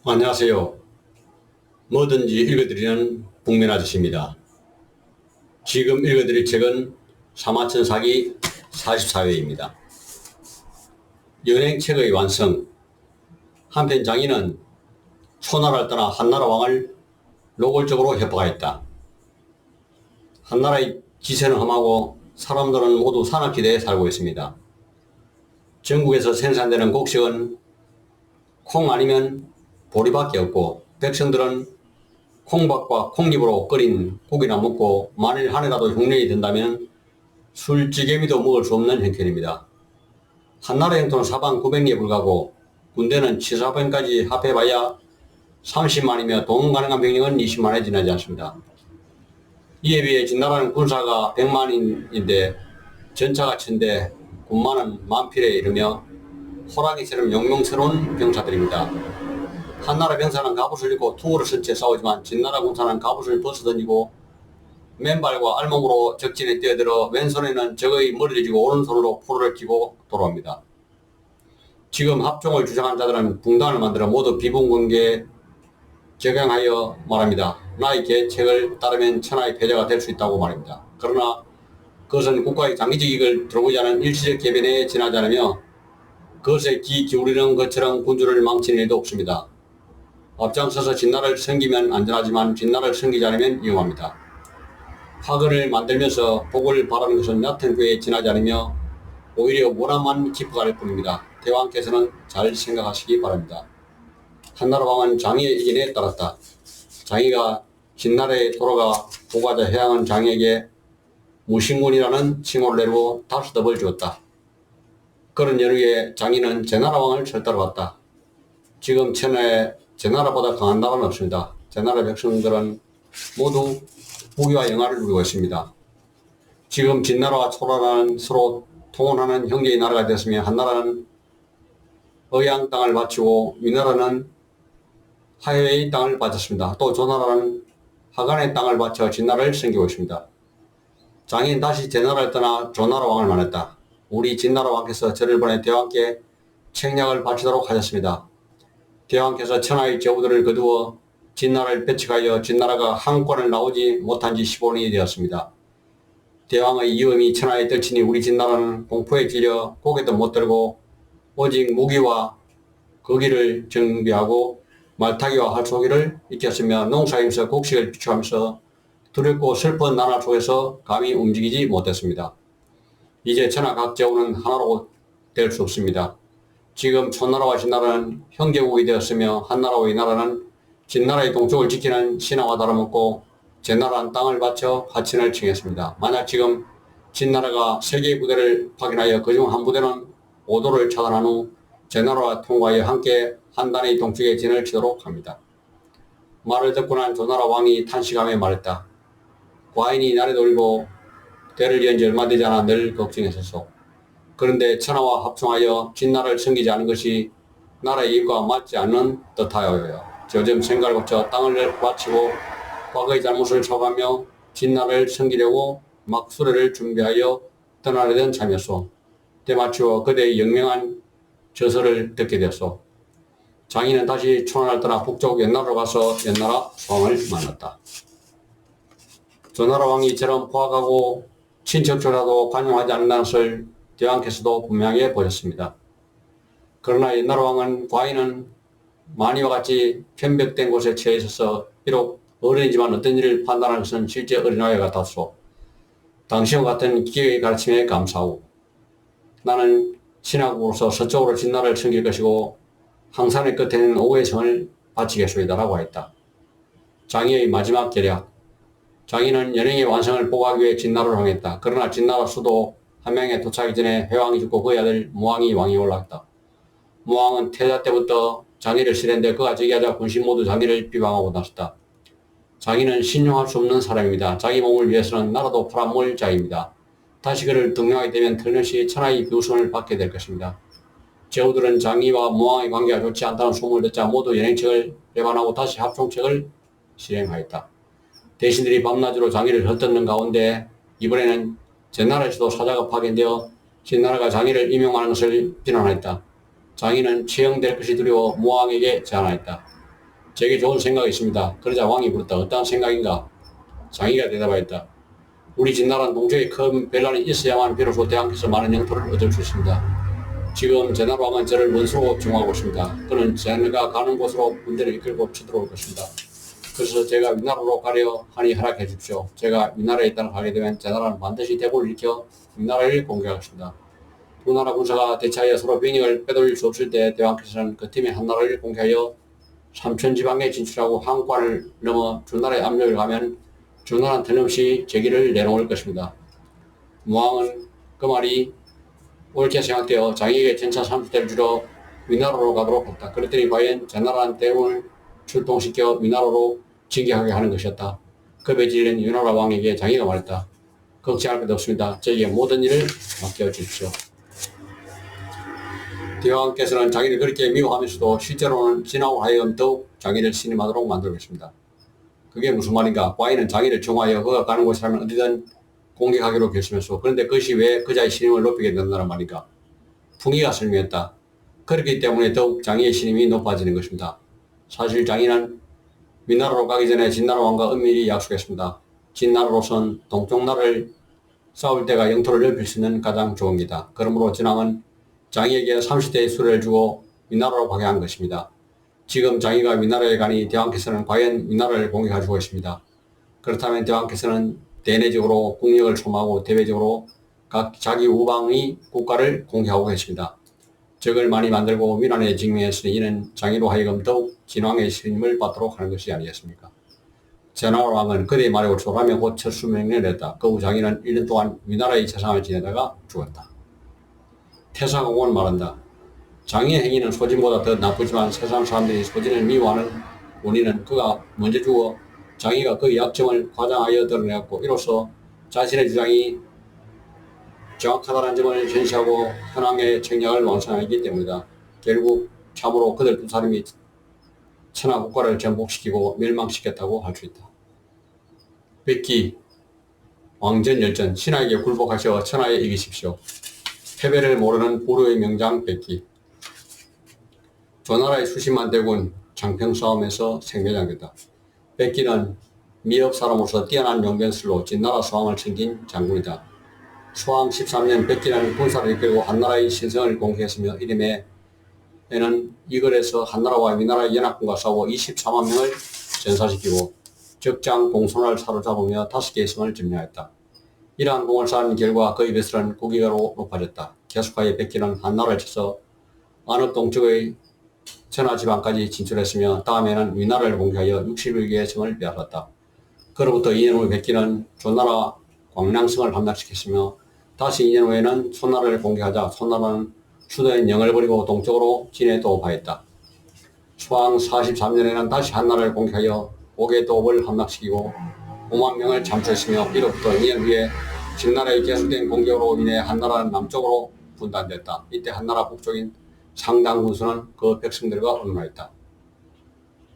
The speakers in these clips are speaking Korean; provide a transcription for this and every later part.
안녕하세요. 뭐든지 읽어드리는 북면 아저씨입니다. 지금 읽어드릴 책은 사마천 사기 44회입니다. 연행책의 완성. 한편 장인은 초나라를 떠나 한나라 왕을 노골적으로 협박하였다. 한나라의 지세는 험하고 사람들은 모두 산악지대에 살고 있습니다. 전국에서 생산되는 곡식은 콩 아니면 보리밖에 없고 백성들은 콩밥과 콩잎으로 끓인 고기나 먹고 만일 한 해라도 흉년이 든다면 술찌개미도 먹을 수 없는 형편입니다. 한나라 영토는 사방 900리에 불과하고 군대는 치사병까지 합해봐야 30만이며 동원 가능한 병력은 20만에 지나지 않습니다. 이에 비해 진나라는 군사가 100만인데 전차가 1000대, 군마는 만필에 이르며 호랑이처럼 용맹스러운 병사들입니다. 한나라 병사는 갑옷을 입고 투구를 쓴 채 싸우지만 진나라 군사는 갑옷을 벗어던지고 맨발과 알몸으로 적진에 뛰어들어 왼손에는 적의 머리를 쥐고 오른손으로 포로를 쥐고 돌아옵니다. 지금 합종을 주장한 자들은 붕단을 만들어 모두 비분관계에 적용하여 말합니다. 나의 계책을 따르면 천하의 패자가 될 수 있다고 말입니다. 그러나 그것은 국가의 장기적 이익을 들어보지 않은 일시적 개변에 지나지 않으며 그것에 귀 기울이는 것처럼 군주를 망치는 일도 없습니다. 앞장서서 진나라를 섬기면 안전하지만 진나라를 섬기지 않으면 위험합니다. 화근을 만들면서 복을 바라는 것은 얕은 꾀에 지나지 않으며 오히려 원한만 깊어갈 뿐입니다. 대왕께서는 잘 생각하시기 바랍니다. 한나라 왕은 장의의 의견에 따랐다. 장의가 진나라에 돌아가 보고하자 해양은 장의에게 무신군이라는 칭호를 내리고 다스덕을 주었다. 그런 연후에 장의는 제나라 왕을 철따라갔다. 지금 천하에 제나라보다 강한 나라는 없습니다. 제나라 백성들은 모두 부귀와 영화를 누리고 있습니다. 지금 진나라와 초나라는 서로 통혼하는 형제의 나라가 되었으며 한나라는 의양 땅을 바치고 위나라는 하회의 땅을 바쳤습니다. 또 조나라는 하간의 땅을 바쳐 진나라를 섬기고 있습니다. 장인 다시 제나라를 떠나 조나라 왕을 만났다. 우리 진나라 왕께서 저를 보내 대왕께 책략을 바치도록 하셨습니다. 대왕께서 천하의 제후들을 거두어 진나라를 배척하여 진나라가 한권을 나오지 못한 지 15년이 되었습니다. 대왕의 위엄이 천하에 떨치니 우리 진나라는 공포에 질려 고개도 못 들고 오직 무기와 거기를 정비하고 말타기와 활쏘기를 익혔으며 농사에서 곡식을 비축하면서 두렵고 슬픈 나라 속에서 감히 움직이지 못했습니다. 이제 천하 각 제후는 하나로 될 수 없습니다. 지금 초나라와 진나라는 형제국이 되었으며 한나라와 위나라는 진나라의 동쪽을 지키는 신하와 다름없고 제나라는 땅을 바쳐 하친을 칭했습니다. 만약 지금 진나라가 3개의 부대를 파견하여 그중 한 부대는 오도를 차단한 후 제나라와 통과하여 함께 한 단의 동쪽에 진을 치도록 합니다. 말을 듣고 난 조나라 왕이 탄식하며 말했다. 과인이 날에 돌고 대를 이은 지 얼마 되지 않아 늘 걱정했었소. 그런데 천하와 합충하여 진나라를 섬기지 않은 것이 나라의 이익과 맞지 않는 듯하여요. 요즘 생각을 거쳐 땅을 바치고 과거의 잘못을 처방하며 진나라를 섬기려고 막 수레를 준비하여 떠나려던 참이었소. 때마치어 그대의 영명한 저서를 듣게 되었소. 장인은 다시 초나라를 떠나 북쪽 옛나라로 가서 옛나라 왕을 만났다. 조나라 왕이 이처럼 포악하고 친척조차도 관용하지 않는다는 것을 대왕께서도 분명하게 보셨습니다. 그러나 옛나라 왕은 과인은 만이와 같이 편벽된 곳에 처해 있어서 비록 어른이지만 어떤 일을 판단하는 것은 실제 어린아이 같았소. 당시와 같은 기회의 가르침에 감사하고 나는 신하국으로서 서쪽으로 진나라를 섬길 것이고 항산의 끝에는 오후의 성을 바치겠소이다라고 하였다. 장의의 마지막 계략. 장인은 연행의 완성을 보고하기 위해 진나라로 향했다. 그러나 진나라 수도 함양에 도착하기 전에 회왕이 죽고 그의 아들 무왕이 왕위에 올랐다. 무왕은 태자 때부터 장의를 싫어했는데 그가 즉위하자 군신 모두 장의를 비방하고 나섰다. 장의는 신용할 수 없는 사람입니다. 자기 몸을 위해서는 나라도 팔아먹을 자입니다. 다시 그를 등용하게 되면 틀림없이 천하의 비웃음을 받게 될 것입니다. 제후들은 장의와 무왕의 관계가 좋지 않다는 소문을 듣자 모두 연행책을 배반하고 다시 합종책을 실행하였다. 대신들이 밤낮으로 장의를 헐뜯는 가운데 이번에는 제나라에서도 사자가 파견되어 진나라가 장의를 임용하는 것을 비난하였다. 장의는 처형될 것이 두려워 무왕에게 제안하였다. 제게 좋은 생각이 있습니다. 그러자 왕이 물었다. 어떠한 생각인가? 장의가 대답하였다. 우리 진나라는 동쪽에 큰 변란이 있어야만 비로소 대왕께서 많은 영토를 얻을 수 있습니다. 지금 제나라 왕은 저를 원수로 정하고 있습니다. 그는 제가 가는 곳으로 군대를 이끌고 쳐들어올 것입니다. 그래서 제가 위나라로 가려 하니 허락해 주십시오. 제가 위나라에 따라 가게 되면 제나라는 반드시 대궐을 일으켜 위나라를 공개하겠습니다. 두 나라 군사가 대차하여 서로 병력을 빼돌릴 수 없을 때 대왕께서는 그 팀의 한 나라를 공개하여 삼천지방에 진출하고 한국관을 넘어 주나라의 압력을 가면 주나라는 틀림없이 제기를 내놓을 것입니다. 무왕은 그 말이 옳게 생각되어 자기에게 전차 30대를 주러 위나라로 가도록 했다. 그랬더니 과연 제나라는 대군을 출동시켜 위나라로 진격하게 하는 것이었다. 급에 질린 위나라 왕에게 자기가 말했다. 걱정할 것도 없습니다. 저에게 모든 일을 맡겨주십시오. 대왕께서는 자기를 그렇게 미워하면서도 실제로는 진하고 하여금 더욱 자기를 신임하도록 만들겠습니다. 그게 무슨 말인가? 과인은 자기를 정하여 그가 가는 곳이라면 어디든 공격하기로 결심했소. 그런데 그것이 왜 그자의 신임을 높이게 된다는 말인가? 풍이가 설명했다. 그렇기 때문에 더욱 장의의 신임이 높아지는 것입니다. 사실 장의는 위나라로 가기 전에 진나라 왕과 은밀히 약속했습니다. 진나라로선 동쪽 나라를 싸울 때가 영토를 넓힐 수 있는 가장 좋은 기다. 그러므로 진왕은 장의에게 30대의 수레를 주고 위나라로 가게 한 것입니다. 지금 장의가 위나라에 가니 대왕께서는 과연 위나라를 공격하시고 있습니다. 그렇다면 대왕께서는 대내적으로 국력을 소모하고 대외적으로 각 자기 우방의 국가를 공개하고 계십니다. 적을 많이 만들고 위난에 직면했으니 이는 장의로 하여금 더욱 진왕의 신임을 받도록 하는 것이 아니겠습니까? 제나라 왕은 그대의 말에 옳소라며 곧 철수명령을 했다. 그 후 장의는 1년 동안 위나라의 재상을 지내다가 죽었다. 태사공은 말한다. 장의의 행위는 소진보다 더 나쁘지만 세상 사람들이 소진을 미워하는 원인은 그가 먼저 죽어 장의가 그 약점을 과장하여 드러내었고 이로써 자신의 주장이 정확하다는 점을 현시하고 현황의 책략을 완성하기 때문이다. 결국 참으로 그들 두 사람이 천하 국가를 전복시키고 멸망시켰다고 할 수 있다. 백기 왕전열전 신하에게 굴복하셔 천하에 이기십시오. 패배를 모르는 보루의 명장 백기. 조나라의 수십만 대군 장평싸움에서 생매장됐다. 백기는 미역 사람으로서 뛰어난 용변술로 진나라 소왕을 챙긴 장군이다. 소왕 13년 백기는 군사를 이끌고 한나라의 신성을 공개했으며 이듬해에는 이걸에서 한나라와 위나라의 연합군과 싸워 24만 명을 전사시키고 적장 공손을 사로잡으며 5개의 성을 점령했다. 이러한 공을 쌓은 결과 그의 벼슬은 국위가로 높아졌다. 계속하여 백기는 한나라를 쳐서 안읍 동쪽의 천하지방까지 진출했으며 다음에는 위나라를 공개하여 61개의 성을 빼앗았다. 그로부터 2년 후 백기는 조나라 광량성을 함락시켰으며 다시 2년 후에는 손나라를 공개하자 손나라는 수도인 영을 버리고 동쪽으로 진해 도읍하였다. 소왕 43년에는 다시 한나라를 공개하여 옥의 도읍을 함락시키고 5만 명을 잠수했으며 이로부터 2년 후에 진나라의 계속된 공격으로 인해 한나라는 남쪽으로 분단됐다. 이때 한나라 북쪽인 상당 군수는 그 백성들과 언론하였다.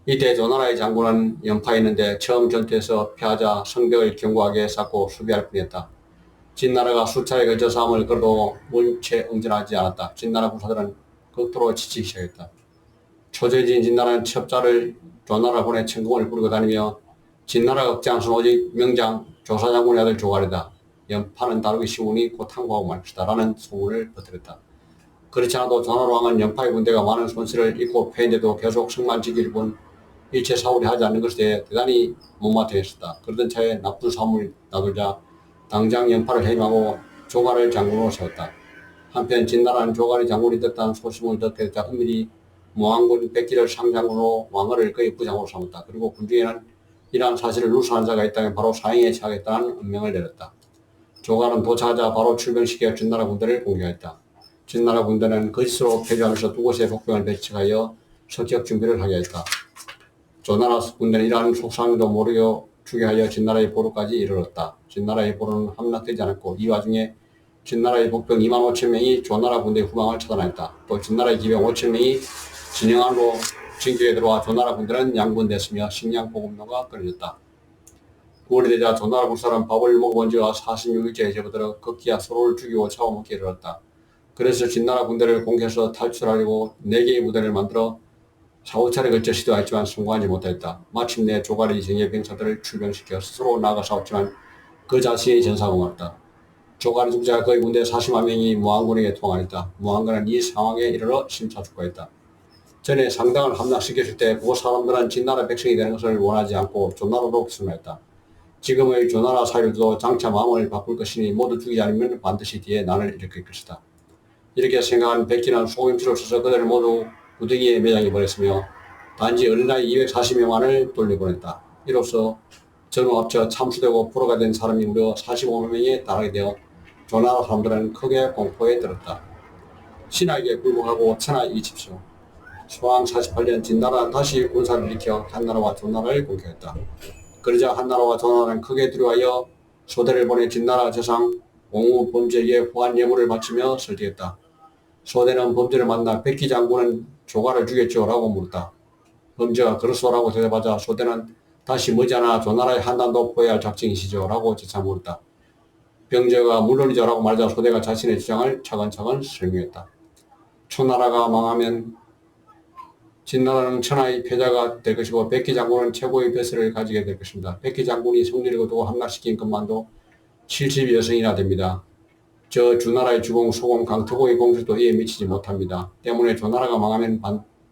이때 조나라의 장군은 연파했는데 처음 전투에서 패하자 성벽을 견고하게 쌓고 수비할 뿐이었다. 진나라가 수차례 걸쳐 싸움을 걸어도 물체 응전하지 않았다. 진나라 군사들은 극도로 지치기 시작했다. 초조해진 진나라는 첩자를 조나라 보내 천궁을 부리고 다니며 진나라 극장선 오직 명장 조사장군의 아들 조가리다. 연파는 다루기 쉬우니 곧 항구하고 말 것이다. 라는 소문을 퍼뜨렸다. 그렇지 않아도 조나라 왕은 연파의 군대가 많은 손실을 입고 패인데도 계속 성만 지킬 뿐 일체 사울이 하지 않는 것에 대해 대단히 못마땅했었다. 그러던 차에 나쁜 사물이 나돌자 당장 연파를 해임하고 조가를 장군으로 세웠다. 한편 진나라는 조가리 장군이 됐다는 소식을 듣게 되자 은밀히 모항군 백기를 상장군으로 왕을 그의 부장으로 삼았다. 그리고 군중에는 이러한 사실을 누수한 자가 있다면 바로 사형에 처하겠다는 은명을 내렸다. 조가는 도착하자 바로 출병시켜 진나라 군대를 공격했다. 진나라 군대는 거짓으로 패배하면서 두 곳의 복병을 배치하여 석격 준비를 하게 했다. 조나라 군대는 이러한 속상도 모르게 주게 하여 진나라의 보루까지 이르렀다. 진나라의 보루는 함락되지 않았고 이 와중에 진나라의 복병 2만 5천 명이 조나라 군대의 후방을 차단했다. 또 진나라의 기병 5천 명이 진영 안으로 진격에 들어와 조나라 군대는 양분됐으며 식량 보급로가 끊어졌다. 9월이 되자 조나라 군사는 밥을 먹어본 지가 46일째에 접어들어 급기야 서로를 죽이고 잡아먹기 이르렀다. 그래서 진나라 군대를 공개해서 탈출하려고 4개의 무대를 만들어 4~5차례 걸쳐 시도했지만 성공하지 못했다. 마침내 조가리 정예 병사들을 출병시켜 스스로 나가 싸웠지만 그 자신이 전사공했다. 조가리 중자 거의 군대 40만 명이 무안군에게 통하였다. 무안군은 이 상황에 이르러 심사숙고했다. 전에 상당을 함락시켰을 때 그 사람들은 진나라 백성이 되는 것을 원하지 않고 조나라로 기승했다. 지금의 조나라 사유도 장차 마음을 바꿀 것이니 모두 죽이지 않으면 반드시 뒤에 난을 일으킬 것이다. 이렇게 생각한 백기는 속임수를 써서 그들을 모두 구덩이에 매장해 버렸으며 단지 어린아이 240명만을 돌려보냈다. 이로써 전후 합쳐 참수되고 포로가 된 사람이 무려 45만 명에 달하게 되어 조나라 사람들은 크게 공포에 들었다. 신하에게 굴복하고 천하에 이집시오. 소왕 48년 진나라는 다시 군사를 일으켜 한나라와 조나라를 공격했다. 그러자 한나라와 조나라는 크게 두려워하여 소대를 보내 진나라 조상 옹우 범죄에 후한 예물을 바치며 설득했다. 소대는 범죄를 만나 백기 장군은 조가를 죽였죠 라고 물었다. 범죄가 그렇소라고 대답하자 소대는 다시 머지않아 조나라의 한단도 포위할 작정이시죠 라고 재차 물었다. 병제가 물론이죠 라고 말하자 소대가 자신의 주장을 차근차근 설명했다. 초나라가 망하면 진나라는 천하의 패자가 될 것이고 백기 장군은 최고의 벼슬을 가지게 될 것입니다. 백기 장군이 승리를 거두고 함락시킨 것만도 70여 성이나 됩니다. 저 주나라의 주공 소공 강토고의 공격도 이에 미치지 못합니다. 때문에 조나라가 망하면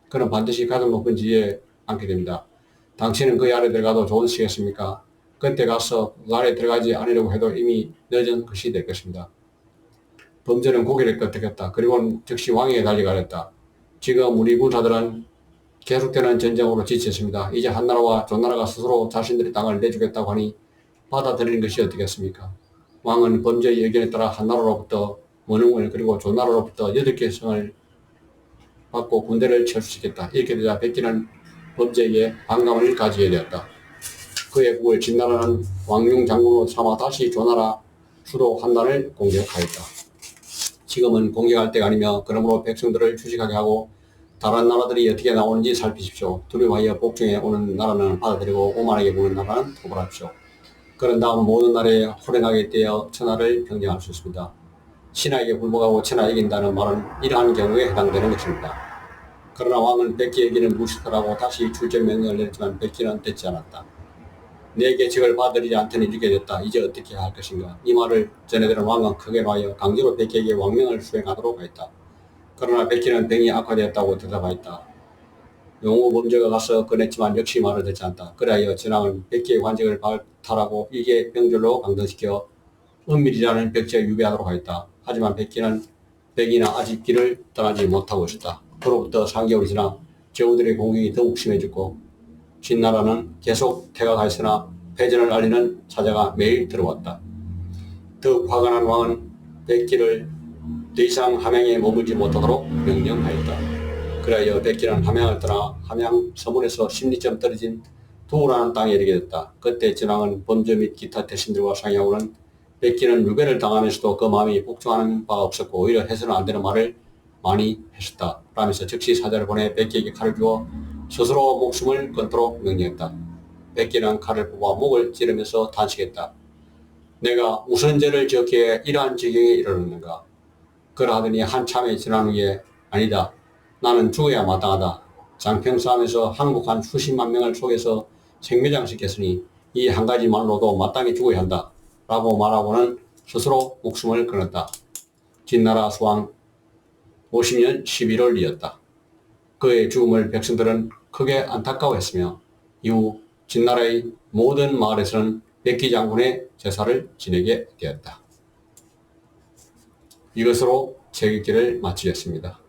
그는 반드시 가장 높은 지위에 앉게 됩니다. 당신은 그 아래 들어가도 좋으시겠습니까? 그때 가서 그 아래 들어가지 않으려고 해도 이미 늦은 것이 될 것입니다. 범죄는 고개를 끄덕였다. 그리고 즉시 왕에게 달려가렸다. 지금 우리 군사들은 계속되는 전쟁으로 지쳤습니다. 이제 한나라와 조나라가 스스로 자신들의 땅을 내주겠다고 하니 받아들이는 것이 어떻겠습니까? 왕은 범죄의 의견에 따라 한나라로부터 원흥을 그리고 조나라로부터 8개 성을 받고 군대를 철수시켰다. 이렇게 되자 백기는 범죄에 반감을 가지게 되었다. 그의 국을 진나라는 왕룡 장군으로 삼아 다시 조나라 수도 한단을 공격하였다. 지금은 공격할 때가 아니며 그러므로 백성들을 휴식하게 하고 다른 나라들이 어떻게 나오는지 살피십시오. 두려워하여 복종해 오는 나라는 받아들이고 오만하게 구는 나라는 토벌하십시오. 그런 다음 모든 나라에 호련하게 떼어 천하를 평정할 수 있습니다. 신하에게 굴복하고 천하 이긴다는 말은 이러한 경우에 해당되는 것입니다. 그러나 왕은 백기의 얘기는 무식하라고 다시 출정 명령을 내렸지만 백기는 듣지 않았다. 내게 직을 받아들이지 않더니 이렇게 됐다. 이제 어떻게 할 것인가. 이 말을 전해들은 왕은 크게 놓아여 강제로 백기에게 왕명을 수행하도록 하였다. 그러나 백기는 병이 악화되었다고 대답하였다. 용호 범죄가 가서 꺼냈지만 역시 말을 듣지 않다. 그래야 전왕은 백기의 관직을 발탈하고 이게 병절로 강등시켜 은밀이라는 백제에 유배하도록 하였다. 하지만 백기는 백이나 아직 길을 떠나지 못하고 있었다. 그로부터 3개월이 지나 제후들의 공격이 더욱 심해졌고 진나라는 계속 퇴각하였으나 패전을 알리는 사자가 매일 들어왔다. 더욱 화가 난 왕은 백기를 더 이상 함양에 머물지 못하도록 명령하였다. 그래야 백기는 함양을 떠나 함양 서문에서 10리쯤 떨어진 두우라는 땅에 이르게 됐다. 그때 진왕은 범죄 및 기타 대신들과 상의하고는 백기는 유배를 당하면서도 그 마음이 복종하는 바가 없었고 오히려 해서는 안 되는 말을 많이 했었다. 라면서 즉시 사자를 보내 백기에게 칼을 주어 스스로 목숨을 끊도록 명령했다. 백기는 칼을 뽑아 목을 찌르면서 탄식했다. 내가 무슨 죄를 지었기에 이러한 지경에 이르렀는가. 그러하더니 한참에 지난 후에 아니다. 나는 죽어야 마땅하다. 장평싸움에서 항복한 수십만 명을 속에서 생매장시켰으니 이 한 가지 말로도 마땅히 죽어야 한다. 라고 말하고는 스스로 목숨을 끊었다. 진나라 수왕 50년 11월이었다. 그의 죽음을 백성들은 크게 안타까워했으며 이후 진나라의 모든 마을에서는 백기 장군의 제사를 지내게 되었다. 이것으로 책 읽기를 마치겠습니다.